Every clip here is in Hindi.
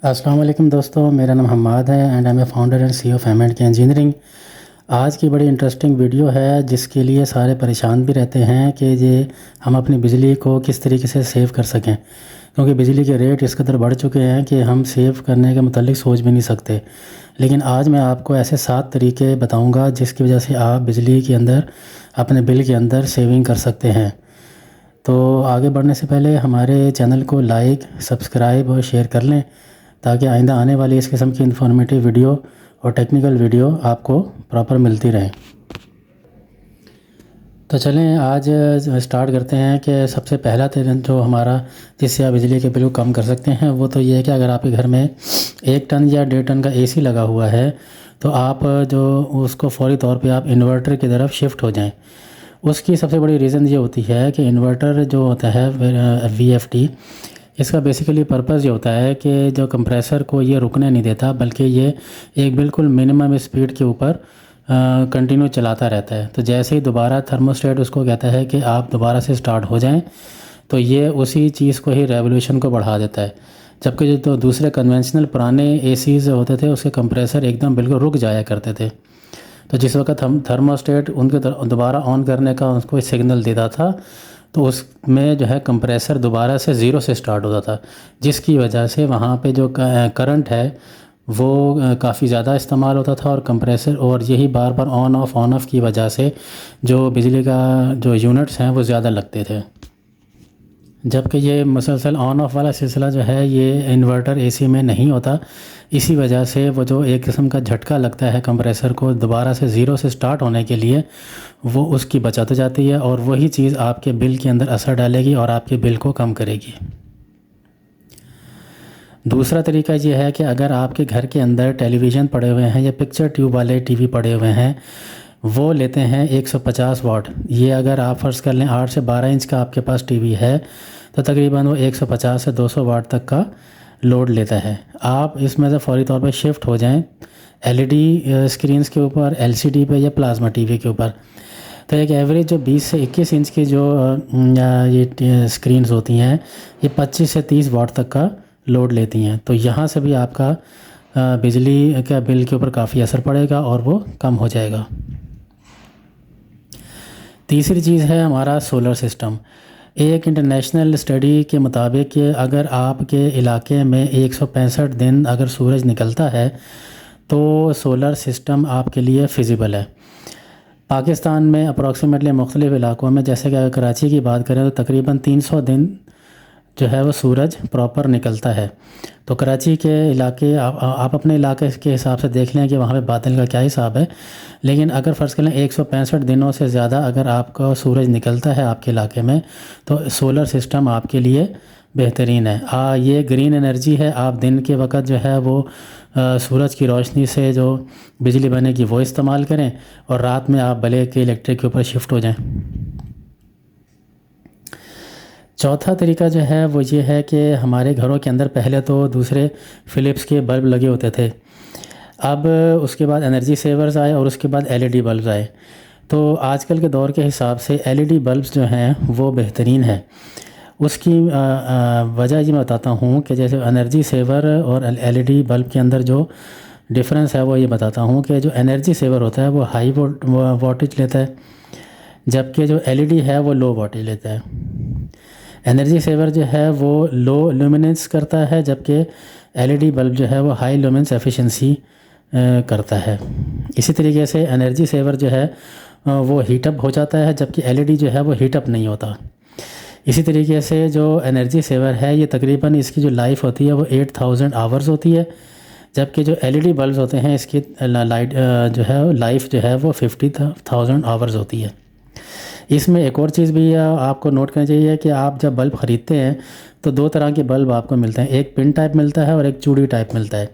अस्सलाम वालेकुम दोस्तों, मेरा नाम हम्माद है and I am a founder and CEO of M and K engineering. आज की बड़ी इंटरेस्टिंग वीडियो है जिसके लिए सारे परेशान भी रहते हैं कि ये हम अपनी बिजली को किस तरीके से सेव कर सकें, क्योंकि बिजली के रेट इस कदर बढ़ चुके हैं कि हम सेव करने के मुतालिक सोच भी नहीं सकते। लेकिन आज मैं आपको ऐसे 7 तरीके बताऊंगा जिसकी वजह से आप बिजली के अंदर अपने बिल के अंदर सेविंग कर सकते हैं। तो आगे बढ़ने से पहले हमारे चैनल को लाइक, सब्सक्राइब और शेयर कर लें ताकि आइंदा आने वाली इस किस्म की इन्फॉर्मेटिव वीडियो और टेक्निकल वीडियो आपको प्रॉपर मिलती रहें। तो चलें आज स्टार्ट करते हैं कि सबसे पहला जो हमारा जिससे आप बिजली के बिल को कम कर सकते हैं वो तो ये है कि अगर आपके घर में 1 टन या 1.5 टन का एसी लगा हुआ है तो आप जो उसको फौरी तौर पे आप इन्वर्टर की तरफ शिफ्ट हो जाएं। उसकी सबसे बड़ी रीज़न ये होती है कि इन्वर्टर जो होता है VFD, इसका बेसिकली पर्पज़ ये होता है कि जो कंप्रेसर को ये रुकने नहीं देता, बल्कि ये एक बिल्कुल मिनिमम स्पीड के ऊपर कंटिन्यू चलाता रहता है। तो जैसे ही दोबारा थर्मोस्टेट उसको कहता है कि आप दोबारा से स्टार्ट हो जाएं, तो ये उसी चीज़ को ही रेवोल्यूशन को बढ़ा देता है। जबकि जो तो दूसरे कन्वेंशनल पुराने एसीज़ होते थे उसके कंप्रेसर एकदम बिल्कुल रुक जाया करते थे। तो जिस वक्त हम थर्मोस्टेट उनके दोबारा ऑन करने का उसको सिग्नल देता था तो उसमें जो है कंप्रेसर दोबारा से ज़ीरो से स्टार्ट होता था, जिसकी वजह से वहाँ पे जो करंट है वो काफ़ी ज़्यादा इस्तेमाल होता था और कंप्रेसर और यही बार बार ऑन ऑफ़ की वजह से जो बिजली का जो यूनिट्स हैं वो ज़्यादा लगते थे। जबकि ये मुसलसल ऑन ऑफ वाला सिलसिला जो है ये इन्वर्टर एसी में नहीं होता। इसी वजह से वो जो एक किस्म का झटका लगता है कंप्रेसर को दोबारा से ज़ीरो से स्टार्ट होने के लिए, वो उसकी बचत हो जाती है और वही चीज़ आपके बिल के अंदर असर डालेगी और आपके बिल को कम करेगी। दूसरा तरीका ये है कि अगर आपके घर के अंदर टेलीविज़न पड़े हुए हैं या पिक्चर ट्यूब वाले टीवी पड़े हुए हैं, वो लेते हैं 150 वाट। ये अगर आप फ़र्ज़ कर लें 8 से 12 इंच का आपके पास टीवी है तो तकरीबन वो 150 से 200 वाट तक का लोड लेता है। आप इसमें से फ़ौरी तौर पे शिफ्ट हो जाएं LED स्क्रीन्स के ऊपर, LCD पे या प्लाज्मा टीवी के ऊपर। तो एक एवरेज जो 20 से 21 इंच की जो ये स्क्रीन्स होती हैं ये 25 से 30 वाट तक का लोड लेती हैं। तो यहाँ से भी आपका बिजली का बिल के ऊपर काफ़ी असर पड़ेगा और वो कम हो जाएगा। तीसरी चीज़ है हमारा सोलर सिस्टम। एक इंटरनेशनल स्टडी के मुताबिक कि अगर आपके इलाके में 165 दिन अगर सूरज निकलता है तो सोलर सिस्टम आपके लिए फ़िज़िबल है। पाकिस्तान में अप्रॉक्सीमेटली मुख्तलिफ़ इलाकों में, जैसे कि अगर कराची की बात करें तो तकरीबन 300 दिन जो है वो सूरज प्रॉपर निकलता है। तो कराची के इलाके आप अपने इलाके के हिसाब से देख लें कि वहाँ पे बादल का क्या हिसाब है। लेकिन अगर फ़र्ज़ करें 165 दिनों से ज़्यादा अगर आपका सूरज निकलता है आपके इलाके में तो सोलर सिस्टम आपके लिए बेहतरीन है। ये ग्रीन एनर्जी है। आप दिन के वक्त जो है वो सूरज की रोशनी से जो बिजली बनेगी वो इस्तेमाल करें और रात में आप भले के इलेक्ट्रिक के ऊपर शिफ्ट हो जाएं। चौथा तरीका जो है वो ये है कि हमारे घरों के अंदर पहले तो दूसरे फ़िलिप्स के बल्ब लगे होते थे। अब उसके बाद एनर्जी सेवर्स आए और उसके बाद LED बल्ब आए। तो आजकल के दौर के हिसाब से LED बल्ब्स जो हैं वो बेहतरीन है। उसकी वजह ये मैं बताता हूँ कि जैसे एनर्जी सेवर और LED बल्ब के अंदर जो डिफरेंस है वो ये बताता हूँ कि जो एनर्जी सेवर होता है वो हाई वोल्टेज लेता है, जबकि जो LED है वो लो वोल्टेज लेता है। एनर्जी सेवर जो है वो लो लुमिनेंस करता है, जबकि LED बल्ब जो है वो हाई लुमिनेंस एफिशिएंसी करता है। इसी तरीके से एनर्जी सेवर जो है वो हीटअप हो जाता है, जबकि LED जो है वो हीटअप नहीं होता। इसी तरीके से जो एनर्जी सेवर है ये तकरीबन इसकी जो लाइफ होती है वो 8000 आवर्स होती है, जबकि जो LED बल्ब होते हैं इसकी लाइट जो है लाइफ जो है वो 50,000 आवर्स होती है। इसमें एक और चीज़ भी आपको नोट करनी चाहिए कि आप जब बल्ब ख़रीदते हैं तो 2 तरह के बल्ब आपको मिलते हैं, एक पिन टाइप मिलता है और एक चूड़ी टाइप मिलता है।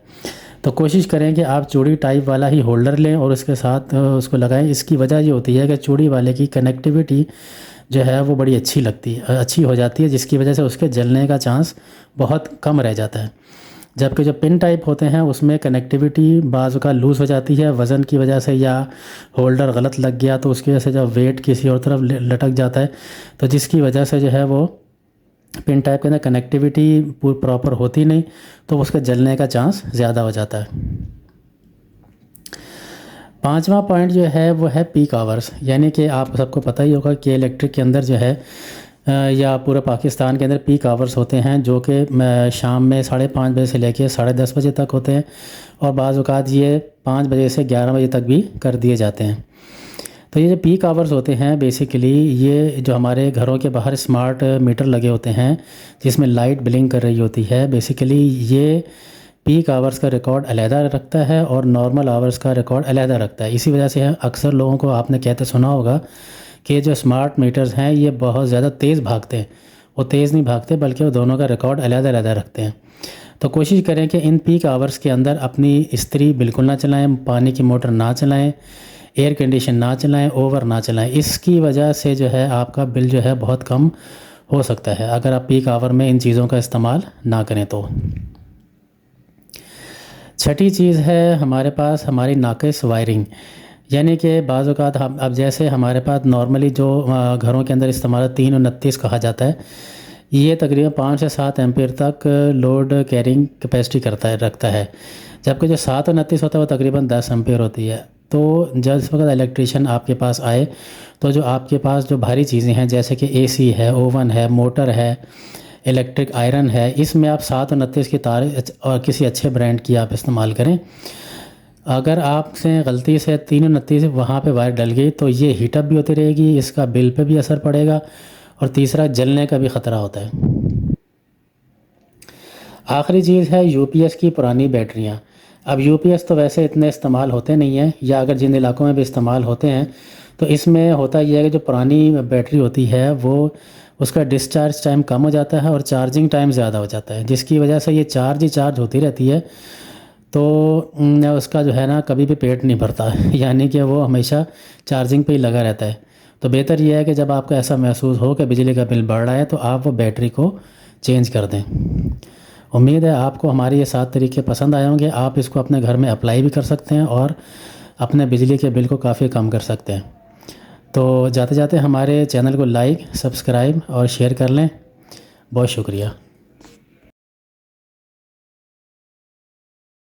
तो कोशिश करें कि आप चूड़ी टाइप वाला ही होल्डर लें और उसके साथ उसको लगाएं। इसकी वजह ये होती है कि चूड़ी वाले की कनेक्टिविटी जो है वो बड़ी अच्छी हो जाती है, जिसकी वजह से उसके जलने का चांस बहुत कम रह जाता है। जबकि जो पिन टाइप होते हैं उसमें कनेक्टिविटी बाज़ का लूज़ हो जाती है वज़न की वजह से, या होल्डर गलत लग गया तो उसकी वजह से जब वेट किसी और तरफ लटक जाता है तो जिसकी वजह से जो है वो पिन टाइप के अंदर कनेक्टिविटी प्रॉपर होती नहीं, तो उसके जलने का चांस ज़्यादा हो जाता है। पांचवा पॉइंट जो है वो है पीक आवर्स, यानी कि आप सबको पता ही होगा कि इलेक्ट्रिक के अंदर जो है या पूरे पाकिस्तान के अंदर पीक आवर्स होते हैं, जो कि शाम में 5:30 बजे से लेकर 10:30 बजे तक होते हैं, और बाज़ औक़ात ये 5 बजे से 11 बजे तक भी कर दिए जाते हैं। तो ये जो पीक आवर्स होते हैं बेसिकली, ये जो हमारे घरों के बाहर स्मार्ट मीटर लगे होते हैं जिसमें लाइट ब्लिंक कर रही होती है, बेसिकली ये पीक आवर्स का रिकॉर्ड अलहदा रखता है और नॉर्मल आवर्स का रिकॉर्ड अलहदा रखता है। इसी वजह से अक्सर लोगों को आपने कहते सुना होगा कि जो स्मार्ट मीटर्स हैं ये बहुत ज़्यादा तेज़ भागते हैं। वो तेज़ नहीं भागते, बल्कि वो दोनों का रिकॉर्ड अलहदा रखते हैं। तो कोशिश करें कि इन पीक आवर्स के अंदर अपनी इस्त्री बिल्कुल ना चलाएं, पानी की मोटर ना चलाएं, एयर कंडीशन ना चलाएं, ओवर ना चलाएं। इसकी वजह से जो है आपका बिल जो है बहुत कम हो सकता है अगर आप पीक आवर में इन चीज़ों का इस्तेमाल ना करें तो। छठी चीज़ है हमारे पास हमारी नाक़िस वायरिंग, यानी कि बाज़ औक़ात हम अब जैसे हमारे पास नॉर्मली जो घरों के अंदर इस्तेमाल 329 कहा जाता है, ये तकरीबन 5 से 7 एम्पीयर तक लोड कैरिंग कैपेसिटी रखता है, जबकि जो 729 होता है वो तकरीबन 10 एम्पीयर होती है। तो जब इस वक्त इलेक्ट्रीशियन आपके पास आए तो जो आपके पास जो भारी चीज़ें हैं जैसे कि एसी है, ओवन है, मोटर है, इलेक्ट्रिक आयरन है, इसमें आप 729 की तार और किसी अच्छे ब्रांड की आप इस्तेमाल करें। अगर आपसे गलती से 329 वहाँ पे वायर डल गई तो ये हीटअप भी होती रहेगी, इसका बिल पे भी असर पड़ेगा, और तीसरा जलने का भी ख़तरा होता है। आखिरी चीज़ है यूपीएस की पुरानी बैटरियाँ। अब यूपीएस तो वैसे इतने इस्तेमाल होते नहीं हैं, या अगर जिन इलाकों में भी इस्तेमाल होते हैं तो इसमें होता यह है कि जो पुरानी बैटरी होती है वो उसका डिस्चार्ज टाइम कम हो जाता है और चार्जिंग टाइम ज़्यादा हो जाता है, जिसकी वजह से ये चार्ज होती रहती है। तो उसका जो है ना कभी भी पेट नहीं भरता यानी कि वो हमेशा चार्जिंग पे ही लगा रहता है। तो बेहतर यह है कि जब आपको ऐसा महसूस हो कि बिजली का बिल बढ़ रहा है तो आप वो बैटरी को चेंज कर दें। उम्मीद है आपको हमारे ये 7 तरीके पसंद आए होंगे। आप इसको अपने घर में अप्लाई भी कर सकते हैं और अपने बिजली के बिल को काफ़ी कम कर सकते हैं। तो जाते जाते हमारे चैनल को लाइक, सब्सक्राइब और शेयर कर लें। बहुत शुक्रिया।